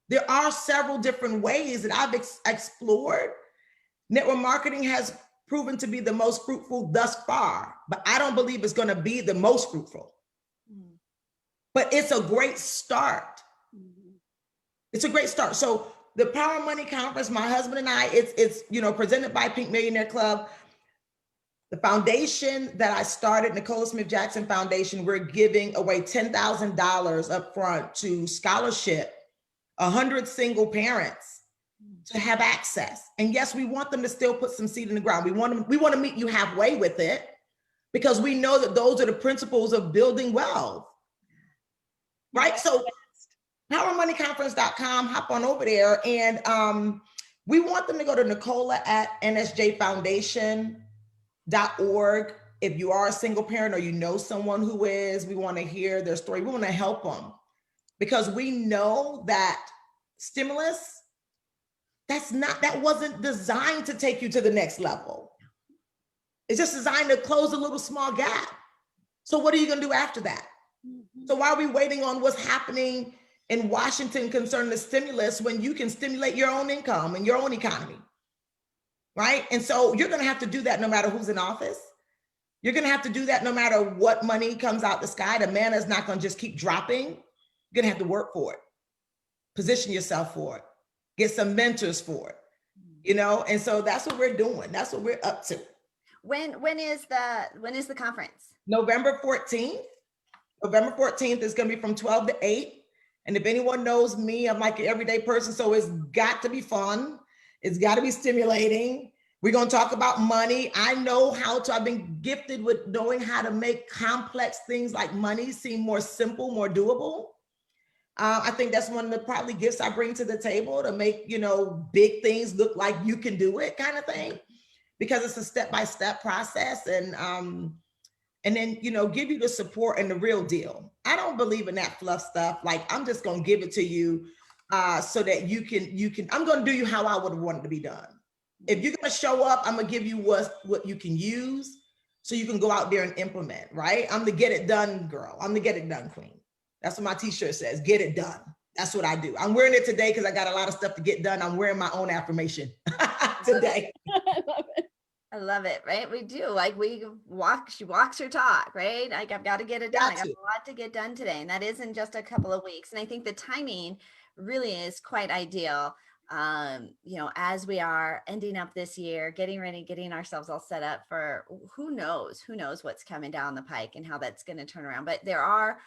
There are several different ways that I've explored. Network marketing has proven to be the most fruitful thus far, but I don't believe it's going to be the most fruitful. But it's a great start. It's a great start. So the Power Money Conference, my husband and I, it's presented by Pink Millionaire Club. The foundation that I started, Nicola Smith Jackson Foundation, we're giving away $10,000 up front to scholarship 100 single parents to have access. And yes, we want them to still put some seed in the ground. We want to meet you halfway with it, because we know that those are the principles of building wealth, right? So powermoneyconference.com, hop on over there. And we want them to go to Nicola at nsjfoundation.org. If you are a single parent or you know someone who is, we want to hear their story. We want to help them, because we know that stimulus, that wasn't designed to take you to the next level. It's just designed to close a little small gap. So what are you going to do after that? So why are we waiting on what's happening in Washington concerning the stimulus when you can stimulate your own income and your own economy, right? And so you're going to have to do that no matter who's in office. You're going to have to do that no matter what money comes out the sky. The manna is not going to just keep dropping. You're going to have to work for it, position yourself for it, get some mentors for it, and so that's what we're doing. That's what we're up to. When is the conference? November 14th. November 14th is going to be from 12 to 8. And if anyone knows me, I'm like an everyday person. So it's got to be fun. It's got to be stimulating. We're going to talk about money. I've been gifted with knowing how to make complex things like money seem more simple, more doable. I think that's one of the probably gifts I bring to the table, to make, big things look like you can do it, kind of thing, because it's a step-by-step process. And then, give you the support and the real deal. I don't believe in that fluff stuff. Like, I'm just going to give it to you so that you can, I'm going to do you how I would have wanted to be done. If you're going to show up, I'm going to give you what you can use so you can go out there and implement, right? I'm the get it done girl. I'm the get it done queen. That's what my t-shirt says, get it done. That's what I do. I'm wearing it today because I got a lot of stuff to get done. I'm wearing my own affirmation today. I love it. I love it, right? We do. Like, she walks her talk, right? Like, I've got to get it done. I got a lot to get done today. And that isn't just a couple of weeks. And I think the timing really is quite ideal. As we are ending up this year, getting ready, getting ourselves all set up for who knows what's coming down the pike and how that's going to turn around. But there are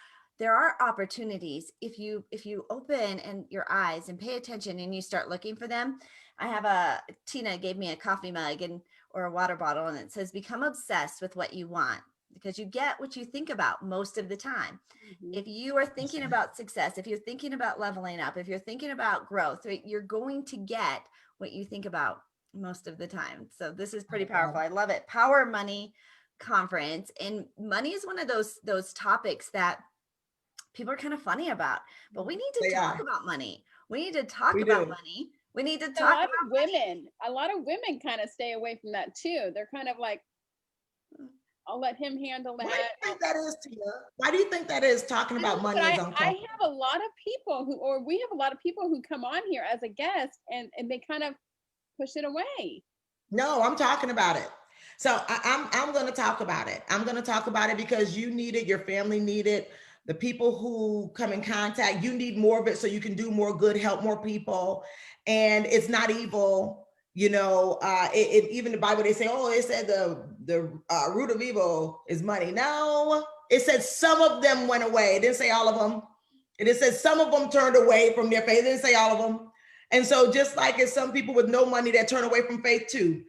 opportunities if you open your eyes and pay attention and you start looking for them. Tina gave me a coffee mug or a water bottle, and it says, become obsessed with what you want, because you get what you think about most of the time. If you are thinking about success, if you're thinking about leveling up, if you're thinking about growth, right, you're going to get what you think about most of the time. So this is pretty powerful. I love it. Power Money Conference. And money is one of those topics that people are kind of funny about, but we need to talk about money. We need to talk about money. We need to talk about women. A lot of women kind of stay away from that too. They're kind of like, I'll let him handle that. Why do you think that is, Tina? Why do you think that is, talking about money? I have a lot of people we have a lot of people who come on here as a guest and they kind of push it away. No, I'm talking about it. So I'm going to talk about it. I'm going to talk about it because you need it. Your family need it. The people who come in contact, you need more of it so you can do more good, help more people. And it's not evil. Even the Bible, they say, it said the root of evil is money. No, it said some of them went away. It didn't say all of them. It said some of them turned away from their faith. It didn't say all of them. And so just like it's some people with no money that turn away from faith too,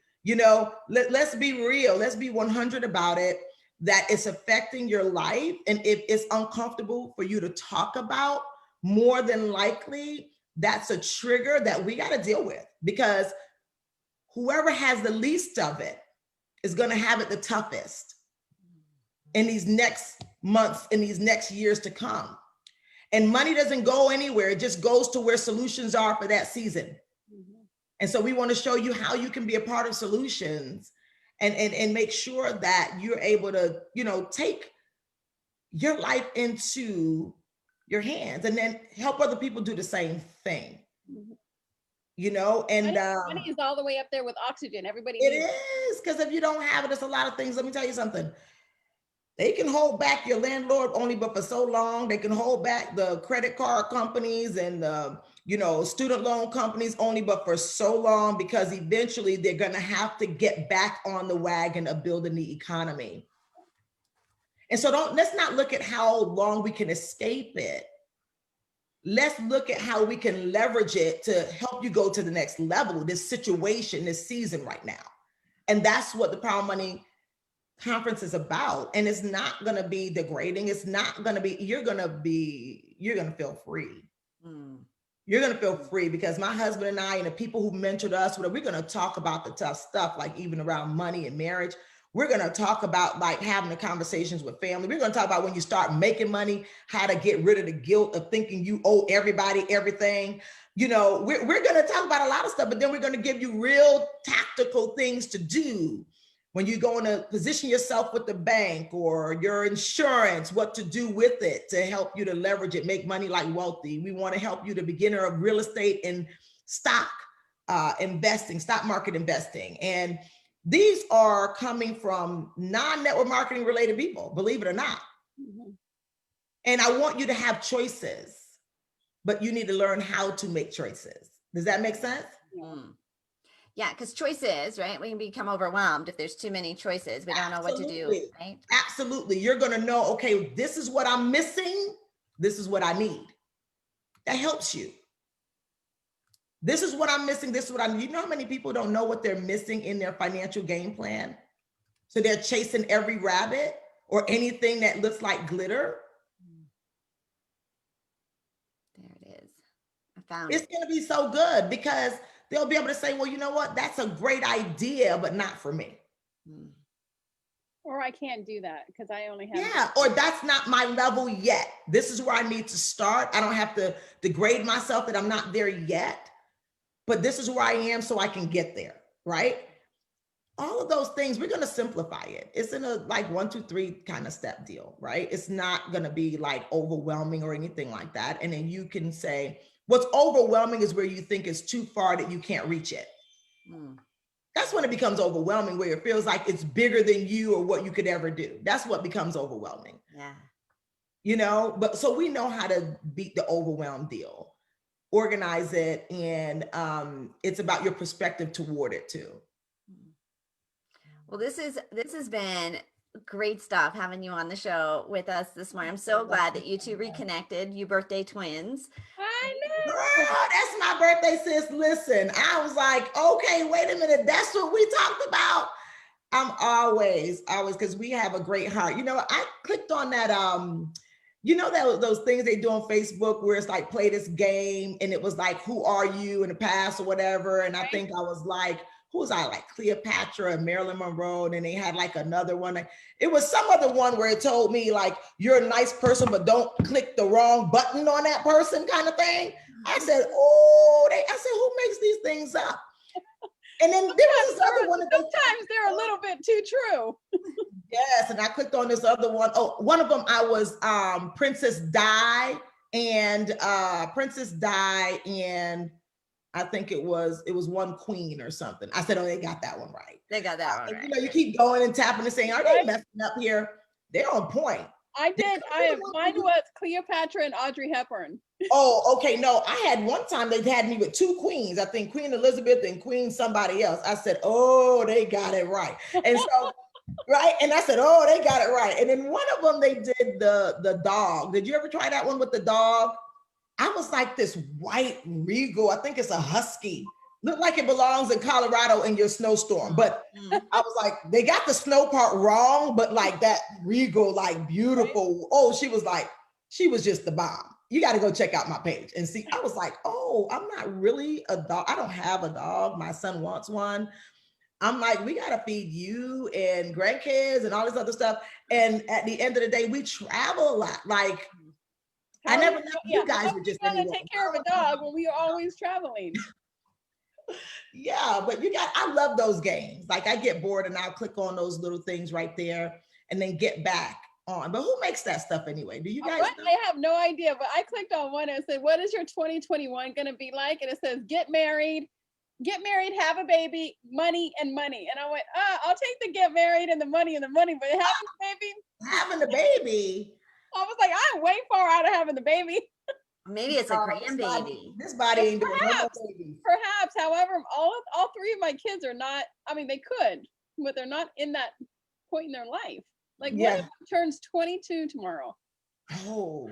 let's be real. Let's be 100 about it. that it's affecting your life, and if it's uncomfortable for you to talk about, more than likely that's a trigger that we got to deal with, because whoever has the least of it is going to have it the toughest in these next months, in these next years to come. And money doesn't go anywhere. It just goes to where solutions are for that season. And so we want to show you how you can be a part of solutions, and make sure that you're able to, take your life into your hands, and then help other people do the same thing. And money is all the way up there with oxygen. Everybody it needs is, because if you don't have it, it's a lot of things. Let me tell you something. They can hold back your landlord only but for so long. They can hold back the credit card companies and student loan companies only but for so long, because eventually they're going to have to get back on the wagon of building the economy. And so let's not look at how long we can escape it. Let's look at how we can leverage it to help you go to the next level, this situation, this season right now. And that's what the Power Money Conference is about. And it's not going to be degrading. It's not going to be, you're going to feel free. You're going to feel free, because my husband and I and the people who mentored us, we're going to talk about the tough stuff, like even around money and marriage. We're going to talk about like having the conversations with family. We're going to talk about when you start making money, how to get rid of the guilt of thinking you owe everybody everything. We're going to talk about a lot of stuff, but then we're going to give you real tactical things to do when you're going to position yourself with the bank or your insurance, what to do with it to help you to leverage it, make money like wealthy. We want to help you, the beginner of real estate and stock investing, stock market investing. And these are coming from non-network marketing related people, believe it or not. And I want you to have choices, but you need to learn how to make choices. Does that make sense? Yeah, because choices, right? We can become overwhelmed if there's too many choices. We don't know what to do, right? Absolutely. You're going to know, okay, this is what I'm missing. This is what I need. That helps you. This is what I'm missing. This is what I need. You know how many people don't know what they're missing in their financial game plan? So they're chasing every rabbit or anything that looks like glitter. There it is. I found it. It's going to be so good, because they'll be able to say, well, you know what? That's a great idea, but not for me. Or I can't do that because I only have. Yeah, or that's not my level yet. This is where I need to start. I don't have to degrade myself that I'm not there yet, but this is where I am so I can get there, right? All of those things, we're going to simplify it. It's in a like 1, 2, 3 kind of step deal, right? It's not going to be like overwhelming or anything like that. And then you can say, what's overwhelming is where you think it's too far that you can't reach it. That's when it becomes overwhelming, where it feels like it's bigger than you or what you could ever do. That's what becomes overwhelming. Yeah. But so we know how to beat the overwhelm deal, organize it. And it's about your perspective toward it too. Well, this has been great stuff having you on the show with us this morning. I'm so glad that you two reconnected, you birthday twins. I know. Girl, that's my birthday, sis. Listen, I was like, okay, wait a minute. That's what we talked about. I'm always, because we have a great heart. I clicked on that, those things they do on Facebook where it's like, play this game. And it was like, who are you in the past or whatever. And I think I was like, who was I, like Cleopatra and Marilyn Monroe? And then they had like another one. It was some other one where it told me like, you're a nice person, but don't click the wrong button on that person kind of thing. I said, who makes these things up? And then there was this other one. Sometimes they're a little bit too true. Yes, and I clicked on this other one. Oh, one of them I was Princess Di, and I think it was one queen or something. I said, oh, they got that one right. They got that one right. You keep going and tapping and saying, are they messing up here? They're on point. Mine was Cleopatra and Audrey Hepburn. Oh, okay. No, I had one time they had me with 2 queens. I think Queen Elizabeth and Queen somebody else. I said, oh, they got it right. And so, right. And I said, oh, they got it right. And then one of them, they did the dog. Did you ever try that one with the dog? I was like this white regal. I think it's a husky. look like it belongs in Colorado in your snowstorm. But I was like, they got the snow part wrong, but like that regal, like beautiful. Oh, she was just the bomb. You got to go check out my page and see. I was like, oh, I'm not really a dog. I don't have a dog. My son wants one. I'm like, we got to feed you and grandkids and all this other stuff. And at the end of the day, we travel a lot. Like, I never knew you guys were just gonna take care of a dog when we are always traveling. Yeah, but I love those games. Like I get bored and I'll click on those little things right there and then get back on. But who makes that stuff anyway? Do you guys know? I have no idea, but I clicked on one and it said, what is your 2021 gonna be like? And it says, get married, have a baby, money and money. And I went, I'll take the get married and the money, but having a baby. Having a baby. I was like, I'm way far out of having the baby. Maybe it's a grandbaby. This body ain't doing no babies. Perhaps. However, all three of my kids are not, I mean, they could, but they're not in that point in their life. Like one of them turns 22 tomorrow. Oh,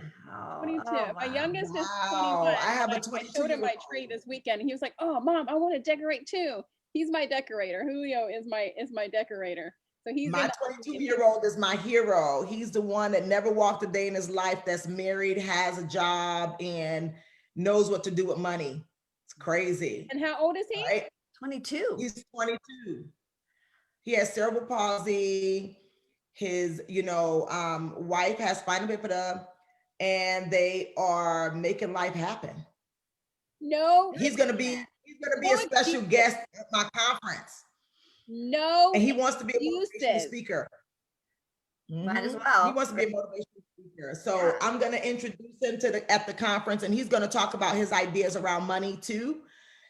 22. Wow. My youngest is 21. I have a 22. I showed him my tree this weekend, and he was like, "Oh, Mom, I want to decorate too." He's my decorator. Julio is my decorator. So he's my 22-year-old is my hero. He's the one that never walked a day in his life, that's married, has a job, and knows what to do with money. It's crazy. And how old is he? Right? 22. He's 22. He has cerebral palsy. His, wife has spina bifida, and they are making life happen. No. He's gonna be a special guest at my conference. No. And he wants to be a motivational speaker. Might as well. He wants to be a motivational speaker. So I'm going to introduce him at the conference, and he's going to talk about his ideas around money too,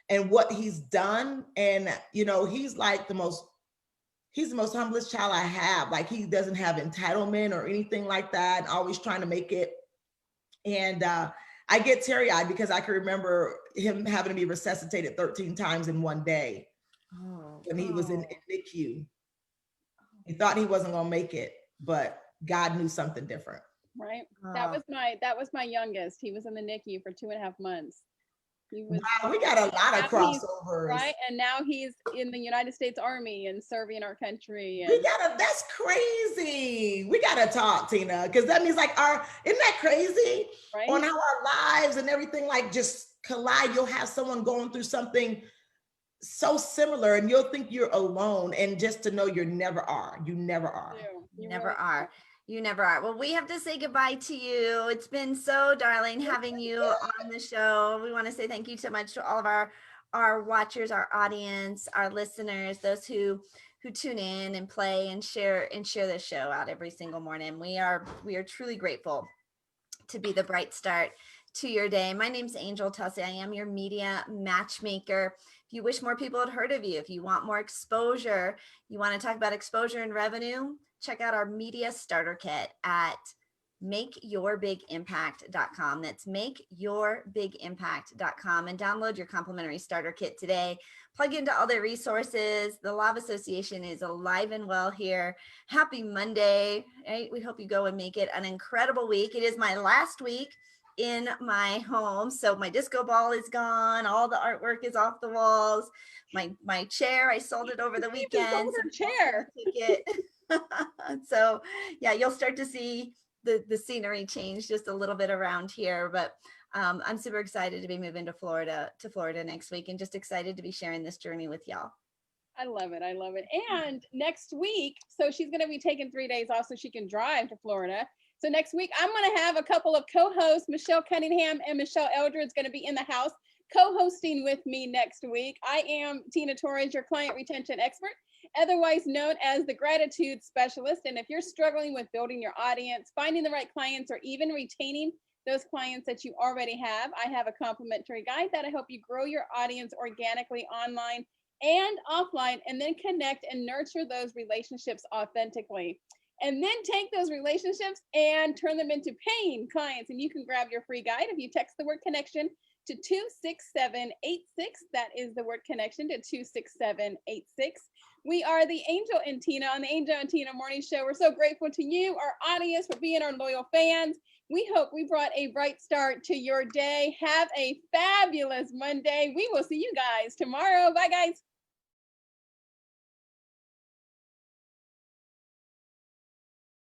and what he's done. And, he's like the most humblest child I have. Like he doesn't have entitlement or anything like that. Always trying to make it. And I get teary-eyed because I can remember him having to be resuscitated 13 times in one day. When he was in NICU. He thought he wasn't going to make it, but God knew something different. Right. That was my youngest. He was in the NICU for 2.5 months. Wow, we got a lot of crossovers. Right. And now he's in the United States Army and serving our country. And that's crazy. We got to talk, Tina, because that means isn't that crazy? Right. On how our lives and everything just collide. You'll have someone going through something so similar and you'll think you're alone, and just to know you never are. You never are. You never are. You never are. Well, we have to say goodbye to you. It's been so darling having you on the show. We want to say thank you so much to all of our watchers, our audience, our listeners, those who tune in and play and share this show out every single morning. We are truly grateful to be the bright start to your day. My name's Angel Tussey. I am your media matchmaker. If you wish more people had heard of you, if you want more exposure, you want to talk about exposure and revenue, check out our media starter kit at makeyourbigimpact.com. That's makeyourbigimpact.com, and download your complimentary starter kit today. Plug into all the resources. The Law of Association is alive and well here. Happy Monday. Right? We hope you go and make it an incredible week. It is my last week in my home, so my disco ball is gone, all the artwork is off the walls, my chair, I sold it over the weekend. Chair. So yeah, you'll start to see the scenery change just a little bit around here, but I'm super excited to be moving to Florida next week, and just excited to be sharing this journey with y'all. I love it. And next week, so she's going to be taking 3 days off so she can drive to Florida. So next week, I'm going to have a couple of co-hosts, Michelle Cunningham and Michelle Eldredge, going to be in the house co-hosting with me next week. I am Tina Torres, your client retention expert, otherwise known as the gratitude specialist. And if you're struggling with building your audience, finding the right clients, or even retaining those clients that you already have, I have a complimentary guide that'll help you grow your audience organically online and offline, and then connect and nurture those relationships authentically. And then take those relationships and turn them into paying clients. And you can grab your free guide if you text the word connection to 26786. That is the word connection to 26786. We are the Angel and Tina on the Angel and Tina Morning Show. We're so grateful to you, our audience, for being our loyal fans. We hope we brought a bright start to your day. Have a fabulous Monday. We will see you guys tomorrow. Bye, guys.